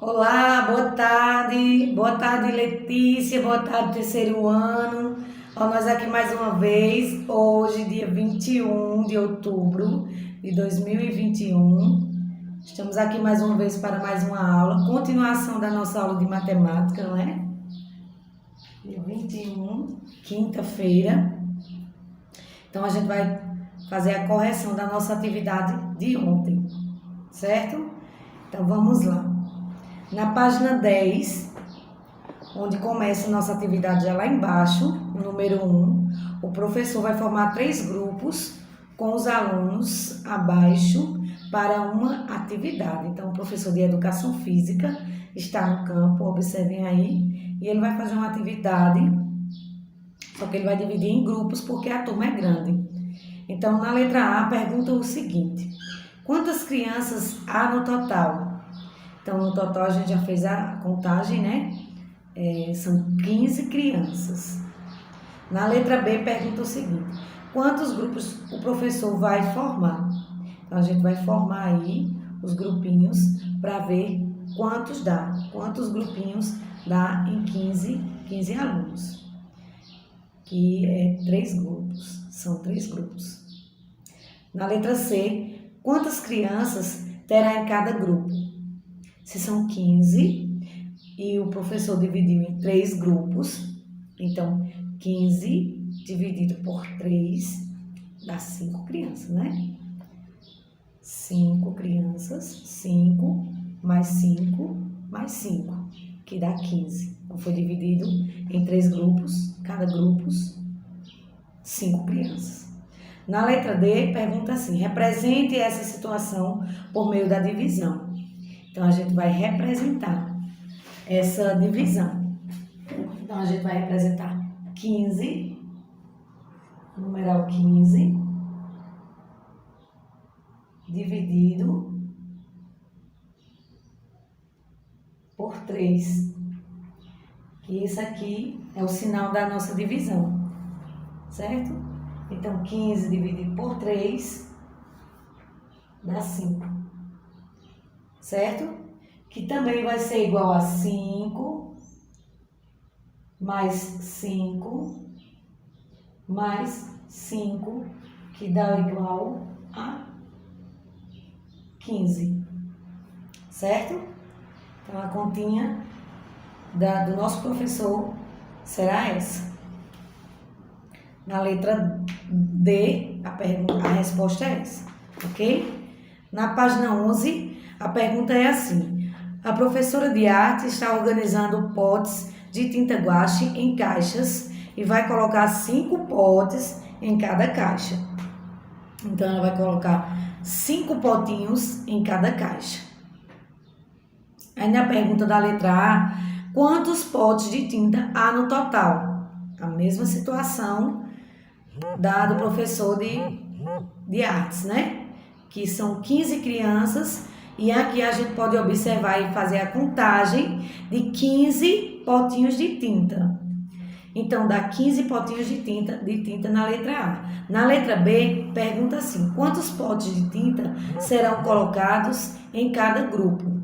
Olá, boa tarde Letícia, boa tarde terceiro ano. Ó, nós aqui mais uma vez, hoje dia 21 de outubro de 2021. Estamos aqui mais uma vez para mais uma aula, continuação da nossa aula de matemática, não é? Dia 21, quinta-feira. Então a gente vai fazer a correção da nossa atividade de ontem, certo? Então vamos lá. Na página 10, onde começa a nossa atividade já lá embaixo, o número 1, o professor vai formar 3 grupos com os alunos abaixo para uma atividade. Então, o professor de Educação Física está no campo, observem aí, e ele vai fazer uma atividade, só que ele vai dividir em grupos porque a turma é grande. Então, na letra A, pergunta o seguinte: quantas crianças há no total? Então, no total, a gente já fez a contagem, né? São 15 crianças. Na letra B, pergunta o seguinte: quantos grupos o professor vai formar? Então, a gente vai formar aí os grupinhos para ver quantos dá. Quantos grupinhos dá em 15 alunos. Que é 3 grupos. São 3 grupos. Na letra C, quantas crianças terá em cada grupo? Se são 15 e o professor dividiu em 3 grupos, então 15 dividido por 3 dá 5 crianças, né? 5 crianças, 5 mais 5 mais 5, que dá 15. Então foi dividido em 3 grupos, cada grupo 5 crianças. Na letra D, pergunta assim: represente essa situação por meio da divisão. Então, a gente vai representar essa divisão. Então, a gente vai representar 15, numeral 15, dividido por 3. E isso aqui é o sinal da nossa divisão, certo? Então, 15 dividido por 3 dá 5. Certo? Que também vai ser igual a 5 mais 5 mais 5, que dá igual a 15. Certo? Então, a continha do nosso professor será essa. Na letra D, a resposta é essa, ok? Na página 11, a pergunta é assim: a professora de arte está organizando potes de tinta guache em caixas e vai colocar 5 potes em cada caixa. Então, ela vai colocar 5 potinhos em cada caixa. Aí, na pergunta da letra A, quantos potes de tinta há no total? A mesma situação do professor de artes, né? Que são 15 crianças. E aqui a gente pode observar e fazer a contagem de 15 potinhos de tinta. Então, dá 15 potinhos de tinta na letra A. Na letra B, pergunta assim: quantos potes de tinta serão colocados em cada grupo?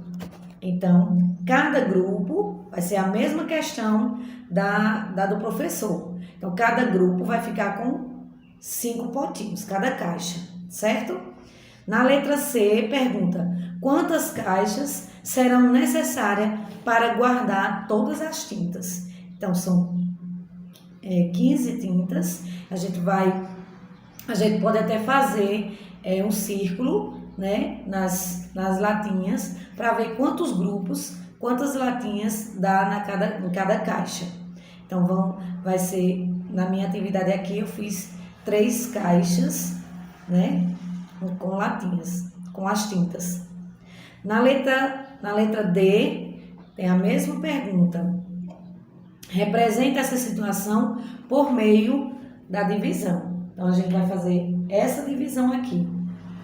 Então, cada grupo vai ser a mesma questão da do professor. Então, cada grupo vai ficar com 5 potinhos, cada caixa, certo? Na letra C, pergunta: quantas caixas serão necessárias para guardar todas as tintas? Então, são 15 tintas. A gente pode até fazer um círculo, né, nas latinhas, para ver quantos grupos, quantas latinhas dá em cada caixa. Então, vai ser, na minha atividade aqui, eu fiz 3 caixas, né, com latinhas, com as tintas. Na letra D, tem a mesma pergunta. Representa essa situação por meio da divisão. Então, a gente vai fazer essa divisão aqui,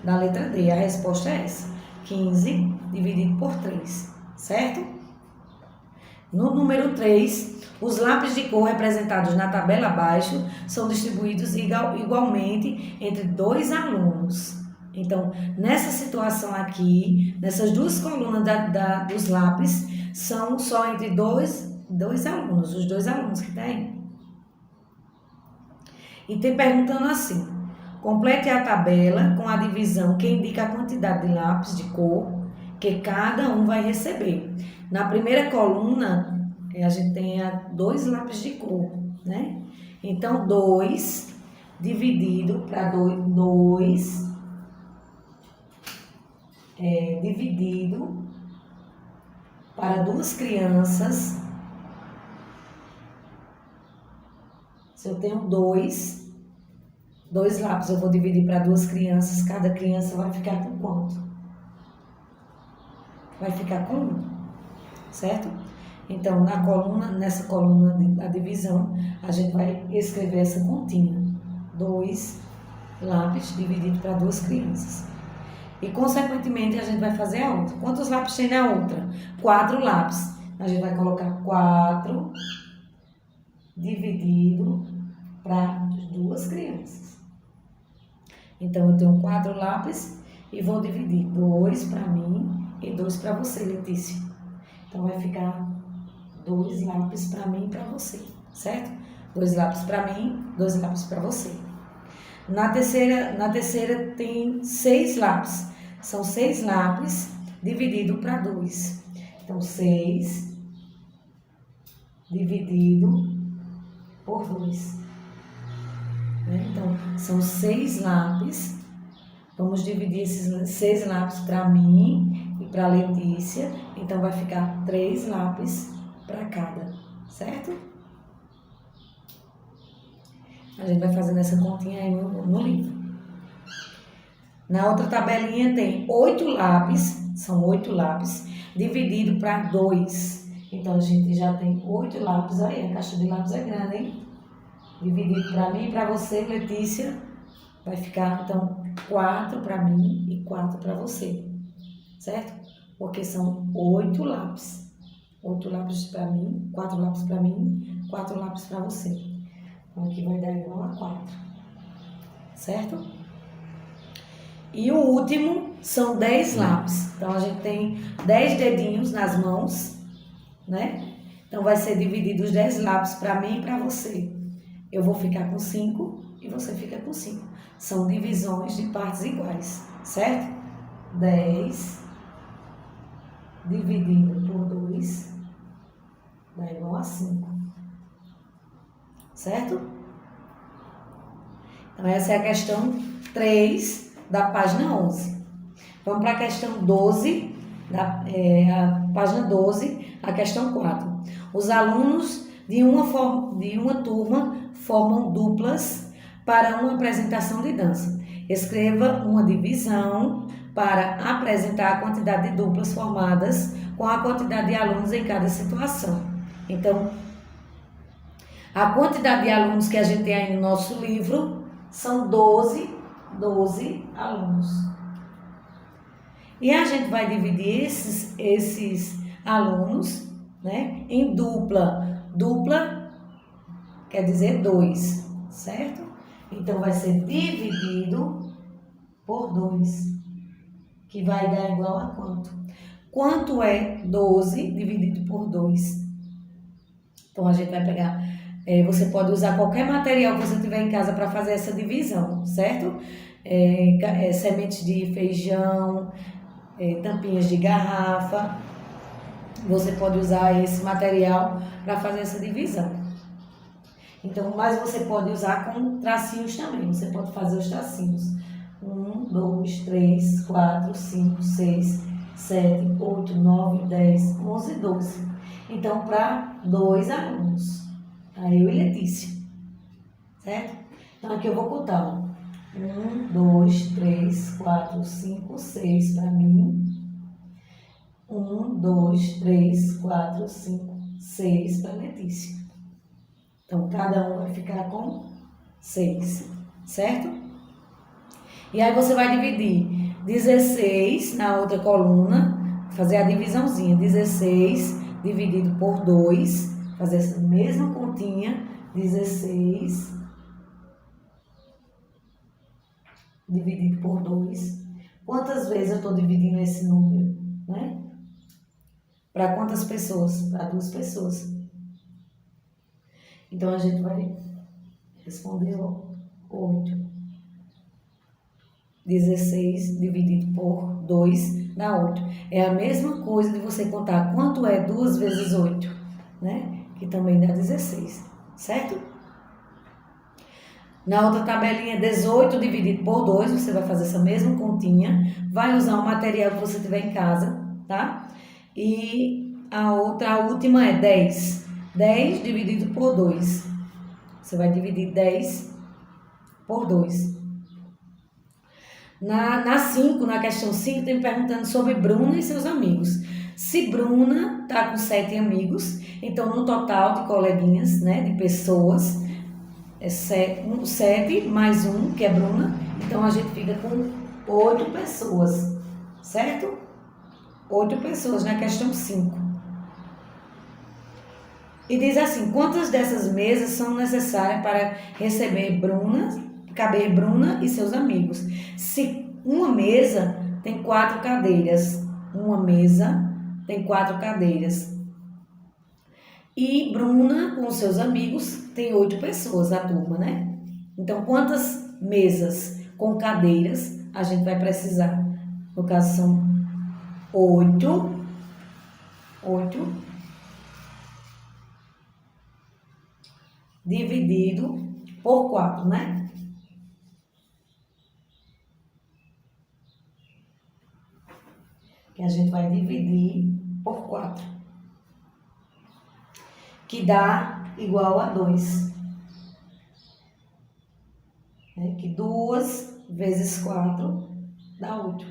da letra D. A resposta é essa: 15 dividido por 3, certo? No número 3, os lápis de cor representados na tabela abaixo são distribuídos igualmente entre 2 alunos. Então, nessa situação aqui, nessas duas colunas dos lápis, são só entre dois alunos, os dois alunos que tem. E tem perguntando assim: complete a tabela com a divisão que indica a quantidade de lápis de cor que cada um vai receber. Na primeira coluna, a gente tem 2 lápis de cor, né? Então, 2 dividido para 2 dividido para 2 crianças. Se eu tenho 2 lápis, eu vou dividir para 2 crianças. Cada criança vai ficar com quanto? Vai ficar com 1, certo? Então, nessa coluna da divisão, a gente vai escrever essa continha. 2 lápis dividido para 2 crianças. E, consequentemente, a gente vai fazer a outra. Quantos lápis tem na outra? 4 lápis. A gente vai colocar 4 dividido para 2 crianças. Então, eu tenho 4 lápis e vou dividir 2 para mim e 2 para você, Letícia. Então, vai ficar 2 lápis para mim e para você, certo? 2 lápis para mim, 2 lápis para você. Na terceira tem 6 lápis. São 6 lápis dividido para 2. Então, 6 dividido por 2. Então, são 6 lápis. Vamos dividir esses 6 lápis para mim e para a Letícia. Então, vai ficar 3 lápis para cada, certo? A gente vai fazendo essa continha aí no livro. Na outra tabelinha tem 8 lápis, são 8 lápis, dividido para 2. Então, a gente já tem 8 lápis aí. A caixa de lápis é grande, hein? Dividido para mim e para você, Letícia, vai ficar, então, 4 para mim e 4 para você, certo? Porque são 8 lápis. 8 lápis para mim, 4 lápis para mim, 4 lápis para você. Então, aqui vai dar igual a 4, certo? E o último são 10 lápis. Então, a gente tem 10 dedinhos nas mãos, né? Então, vai ser dividido os 10 lápis para mim e para você. Eu vou ficar com 5 e você fica com 5. São divisões de partes iguais, certo? 10 dividido por 2 dá igual a 5, certo? Então, essa é a questão 3 da página 11. Vamos para a questão 12, a página 12, a questão 4. Os alunos de uma turma formam duplas para uma apresentação de dança. Escreva uma divisão para apresentar a quantidade de duplas formadas com a quantidade de alunos em cada situação. Então, a quantidade de alunos que a gente tem aí no nosso livro são 12 alunos. E a gente vai dividir esses alunos, né, em dupla. Dupla quer dizer 2, certo? Então, vai ser dividido por 2, que vai dar igual a quanto? Quanto é 12 dividido por 2? Então, a gente vai pegar... você pode usar qualquer material que você tiver em casa para fazer essa divisão, certo? Sementes de feijão, tampinhas de garrafa. Você pode usar esse material para fazer essa divisão. Então, mas você pode usar com tracinhos também. Você pode fazer os tracinhos. 1, 2, 3, 4, 5, 6, 7, 8, 9, 10, 11, 12. Então, para 2 alunos. Eu e Letícia. Certo? Então, aqui eu vou contar. 1, 2, 3, 4, 5, 6 para mim. 1, 2, 3, 4, 5, 6 para Letícia. Então, cada um vai ficar com 6, certo? E aí, você vai dividir 16 na outra coluna, fazer a divisãozinha. 16 dividido por 2, fazer essa mesma continha. 16 dividido por 2 Quantas vezes eu estou dividindo esse número, né? Para quantas pessoas? Para 2 pessoas. Então, a gente vai responder 8. 16 dividido por 2 dá 8. É a mesma coisa de você contar quanto é 2 vezes 8, né? Que também dá 16, certo? Na outra tabelinha, 18 dividido por 2, você vai fazer essa mesma continha, vai usar o material que você tiver em casa, tá? E a última é 10. 10 dividido por 2. Você vai dividir 10 por 2. Na 5, na questão 5, tem me perguntando sobre Bruna e seus amigos. Se Bruna está com 7 amigos, então no total de coleguinhas, né, de pessoas, é 7 mais 1, que é Bruna, então a gente fica com 8 pessoas, certo? 8 pessoas na questão 5. E diz assim, quantas dessas mesas são necessárias para caber Bruna e seus amigos? Se uma mesa tem 4 cadeiras, uma mesa tem 4 cadeiras. E Bruna, com seus amigos, tem 8 pessoas, a turma, né? Então, quantas mesas com cadeiras a gente vai precisar? No caso, são 8 dividido por 4, né? Que a gente vai dividir por 4. Que dá igual a 2. Que 2 vezes 4 dá 8.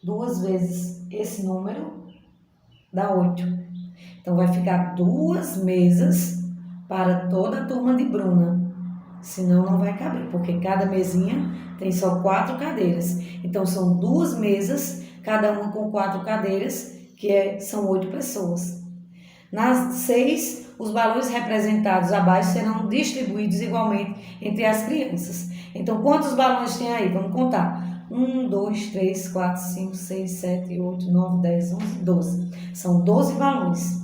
2 vezes esse número dá 8. Então, vai ficar 2 mesas para toda a turma de Bruna. Senão, não vai caber, porque cada mesinha tem só 4 cadeiras. Então, são 2 mesas, cada uma com 4 cadeiras, são 8 pessoas. Nas 6, os balões representados abaixo serão distribuídos igualmente entre as crianças. Então, quantos balões tem aí? Vamos contar. 1, 2, 3, 4, 5, 6, 7, 8, 9, 10, 11, 12. São 12 balões.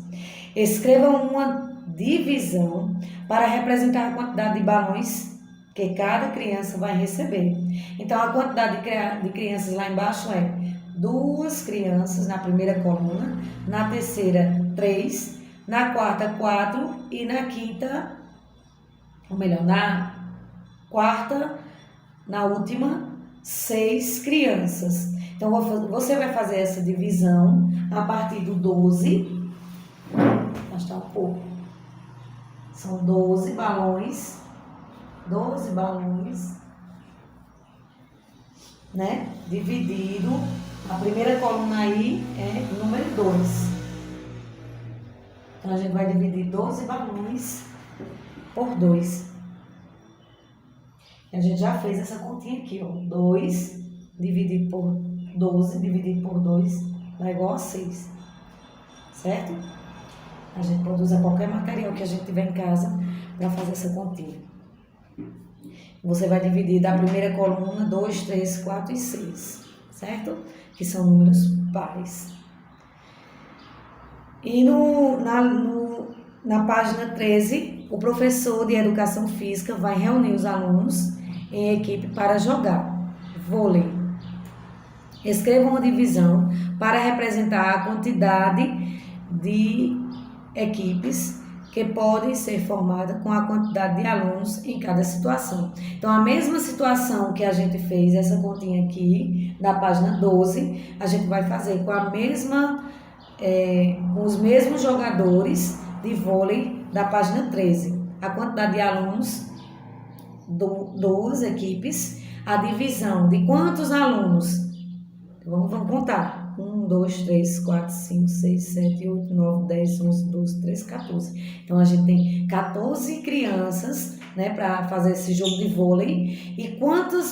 Escreva uma divisão para representar a quantidade de balões que cada criança vai receber. Então, a quantidade de crianças lá embaixo é 2 crianças na primeira coluna, na terceira 3, na quarta 4 e na quinta, ou melhor, na quarta, na última, 6 crianças. Então, você vai fazer essa divisão a partir do 12. Gastar um pouco. São 12 balões. 12 balões. Né? Dividido. A primeira coluna aí é o número 2. Então, a gente vai dividir 12 balões por 2. A gente já fez essa continha aqui, ó. 2 dividido por 12 dividido por 2 dá igual a 6. Certo? A gente pode usar qualquer material que a gente tiver em casa para fazer essa continha. Você vai dividir da primeira coluna 2, 3, 4 e 6. Certo? Que são números pares. E na página 13, o professor de Educação Física vai reunir os alunos em equipe para jogar vôlei. Escreva uma divisão para representar a quantidade de equipes que podem ser formadas com a quantidade de alunos em cada situação. Então, a mesma situação que a gente fez, essa continha aqui, da página 12, a gente vai fazer com com os mesmos jogadores de vôlei da página 13. A quantidade de alunos, 2 equipes, a divisão de quantos alunos? Vamos contar. 1, 2, 3, 4, 5, 6, 7, 8, 9, 10, 11, 12, 13, 14. Então, a gente tem 14 crianças, né, para fazer esse jogo de vôlei. E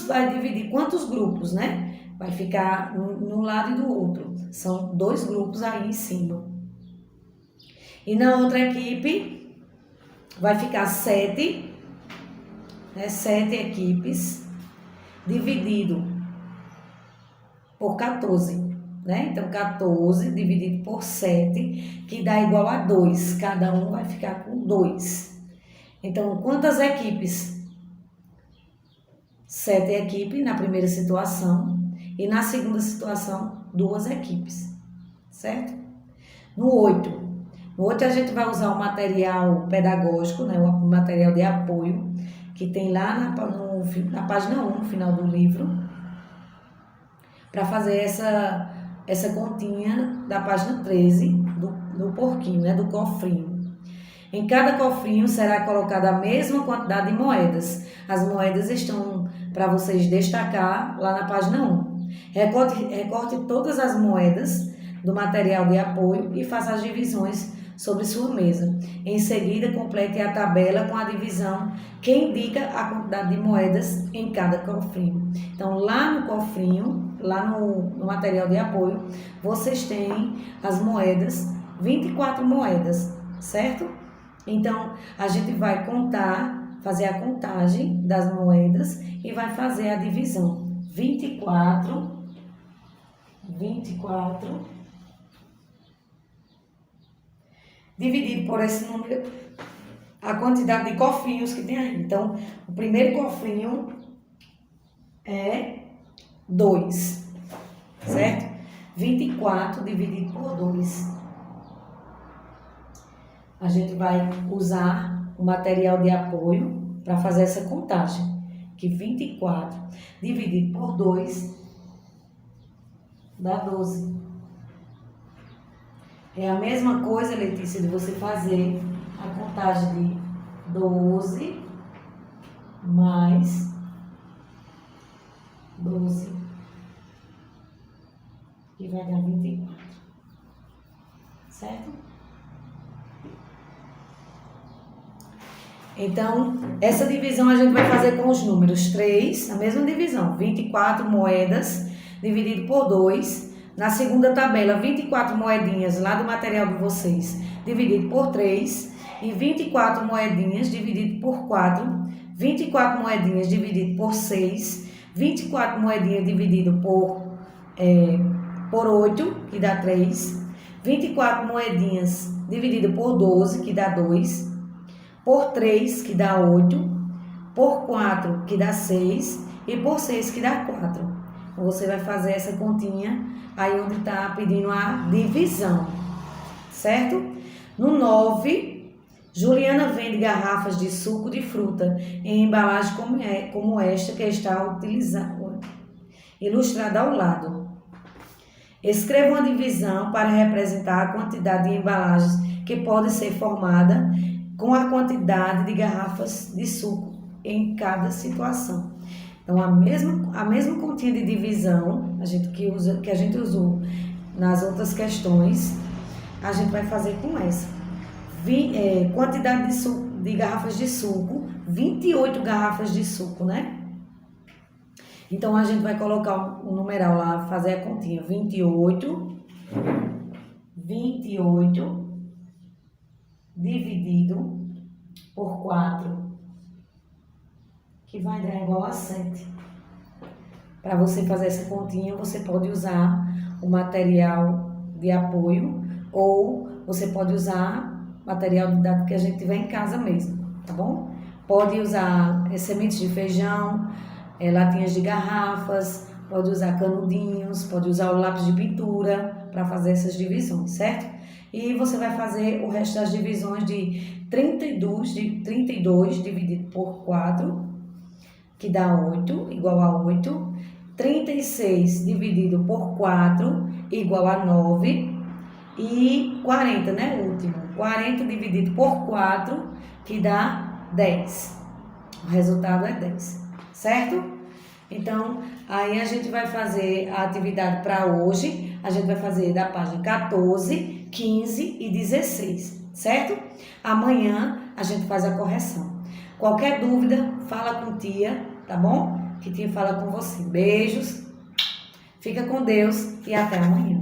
vai dividir quantos grupos, né? Vai ficar num lado e do outro. São 2 grupos aí em cima. E na outra equipe, vai ficar 7, né, 7 equipes, dividido por 14, né? Então, 14 dividido por 7, que dá igual a 2. Cada um vai ficar com 2. Então, quantas equipes? 7 equipes na primeira situação e na segunda situação, 2 equipes, certo? No 8. No 8 a gente vai usar o material pedagógico, né? O material de apoio, que tem lá na página 1, no final do livro, para fazer essa continha da página 13 do porquinho, né? Do cofrinho. Em cada cofrinho será colocada a mesma quantidade de moedas. As moedas estão para vocês destacar lá na página 1. Recorte todas as moedas do material de apoio e faça as divisões sobre sua mesa. Em seguida, complete a tabela com a divisão que indica a quantidade de moedas em cada cofrinho. Então, lá no cofrinho, lá no material de apoio, vocês têm as moedas, 24 moedas, certo? Então, a gente vai fazer a contagem das moedas e vai fazer a divisão. 24, dividido por esse número, a quantidade de cofrinhos que tem aí. Então, o primeiro cofrinho é 2, certo? 24 dividido por 2. A gente vai usar o material de apoio para fazer essa contagem, que 24 dividido por 2 dá 12. É a mesma coisa, Letícia, de você fazer a contagem de 12 mais 12, que vai dar 24, certo? Então, essa divisão a gente vai fazer com os números 3, a mesma divisão, 24 moedas dividido por 2. Na segunda tabela, 24 moedinhas lá do material de vocês, dividido por 3. E 24 moedinhas dividido por 4. 24 moedinhas dividido por 6. 24 moedinhas dividido por 8, que dá 3. 24 moedinhas dividido por 12, que dá 2. Por 3, que dá 8, por 4, que dá 6, e por 6, que dá 4. Então, você vai fazer essa continha aí onde está pedindo a divisão, certo? No 9, Juliana vende garrafas de suco de fruta em embalagem como esta que está utilizada, ilustrada ao lado. Escreva uma divisão para representar a quantidade de embalagens que pode ser formada com a quantidade de garrafas de suco em cada situação. Então, a mesma continha de divisão que a gente usou nas outras questões, a gente vai fazer com essa. Quantidade de garrafas de suco, 28 garrafas de suco, né? Então, a gente vai colocar o numeral lá, fazer a continha. 28 dividido por 4, que vai dar igual a 7. Para você fazer essa continha, você pode usar o material de apoio ou você pode usar material didático que a gente tiver em casa mesmo, tá bom? Pode usar sementes de feijão, latinhas de garrafas, pode usar canudinhos, pode usar o lápis de pintura para fazer essas divisões, certo? E você vai fazer o resto das divisões de 32 dividido por 4, que dá 8, igual a 8. 36 dividido por 4, igual a 9. E 40, né? O último. 40 dividido por 4, que dá 10. O resultado é 10, certo? Então, aí a gente vai fazer a atividade para hoje. A gente vai fazer da página 14, 15 e 16, certo? Amanhã a gente faz a correção. Qualquer dúvida, fala com tia, tá bom? Que tia fala com você. Beijos, fica com Deus e até amanhã.